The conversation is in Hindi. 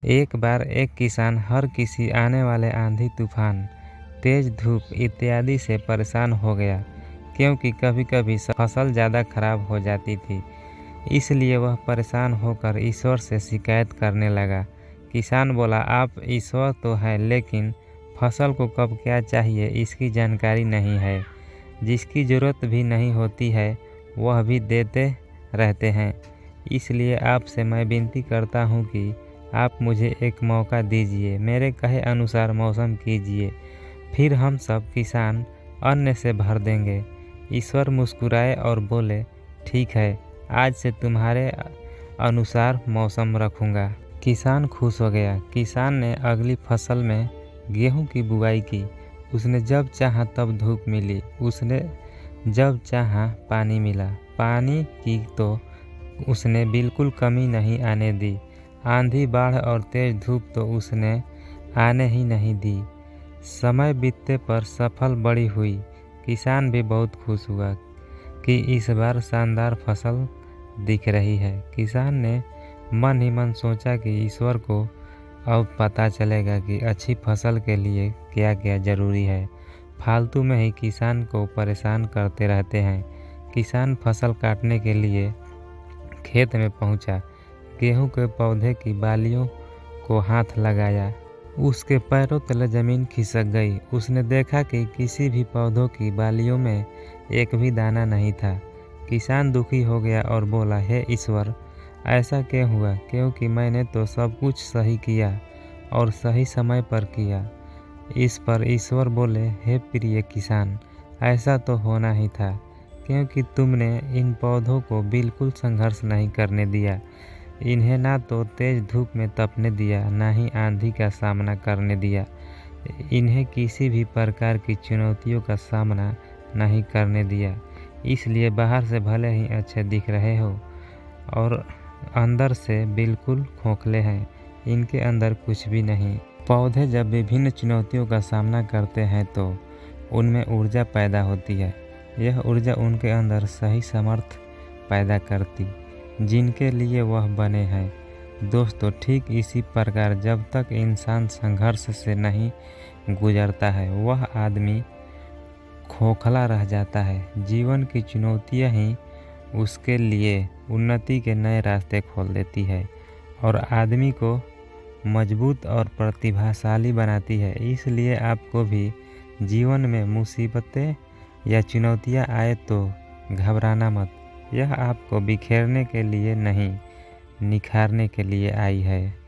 एक बार एक किसान हर किसी आने वाले आंधी तूफान, तेज धूप इत्यादि से परेशान हो गया, क्योंकि कभी-कभी फसल ज़्यादा खराब हो जाती थी। इसलिए वह परेशान होकर ईश्वर से शिकायत करने लगा। किसान बोला, आप ईश्वर तो हैं, लेकिन फसल को कब क्या चाहिए इसकी जानकारी नहीं है। जिसकी ज़रूरत भी नहीं होती है वह भी देते रहते हैं। इसलिए आपसे मैं विनती करता हूँ कि आप मुझे एक मौका दीजिए, मेरे कहे अनुसार मौसम कीजिए, फिर हम सब किसान अन्न से भर देंगे। ईश्वर मुस्कुराए और बोले, ठीक है, आज से तुम्हारे अनुसार मौसम रखूँगा। किसान खुश हो गया। किसान ने अगली फसल में गेहूं की बुआई की। उसने जब चाहा तब धूप मिली, उसने जब चाहा पानी मिला। पानी की तो उसने बिल्कुल कमी नहीं आने दी। आंधी, बाढ़ और तेज धूप तो उसने आने ही नहीं दी। समय बीतने पर सफल बड़ी हुई। किसान भी बहुत खुश हुआ कि इस बार शानदार फसल दिख रही है। किसान ने मन ही मन सोचा कि ईश्वर को अब पता चलेगा कि अच्छी फसल के लिए क्या क्या ज़रूरी है। फालतू में ही किसान को परेशान करते रहते हैं। किसान फसल काटने के लिए खेत में पहुंचा। गेहूं के पौधे की बालियों को हाथ लगाया। उसके पैरों तले ज़मीन खिसक गई। उसने देखा कि किसी भी पौधों की बालियों में एक भी दाना नहीं था। किसान दुखी हो गया और बोला, हे ईश्वर, ऐसा क्यों हुआ? क्योंकि मैंने तो सब कुछ सही किया और सही समय पर किया। इस पर ईश्वर बोले, हे प्रिय किसान, ऐसा तो होना ही था, क्योंकि तुमने इन पौधों को बिल्कुल संघर्ष नहीं करने दिया। इन्हें ना तो तेज धूप में तपने दिया, ना ही आंधी का सामना करने दिया। इन्हें किसी भी प्रकार की चुनौतियों का सामना नहीं करने दिया। इसलिए बाहर से भले ही अच्छे दिख रहे हो और अंदर से बिल्कुल खोखले हैं। इनके अंदर कुछ भी नहीं। पौधे जब विभिन्न चुनौतियों का सामना करते हैं तो उनमें ऊर्जा पैदा होती है। यह ऊर्जा उनके अंदर सही सामर्थ्य पैदा करती, जिनके लिए वह बने हैं। दोस्तों, ठीक इसी प्रकार जब तक इंसान संघर्ष से नहीं गुजरता है, वह आदमी खोखला रह जाता है। जीवन की चुनौतियां ही उसके लिए उन्नति के नए रास्ते खोल देती है और आदमी को मजबूत और प्रतिभाशाली बनाती है। इसलिए आपको भी जीवन में मुसीबतें या चुनौतियां आए तो घबराना मत। यह आपको बिखेरने के लिए नहीं, निखारने के लिए आई है।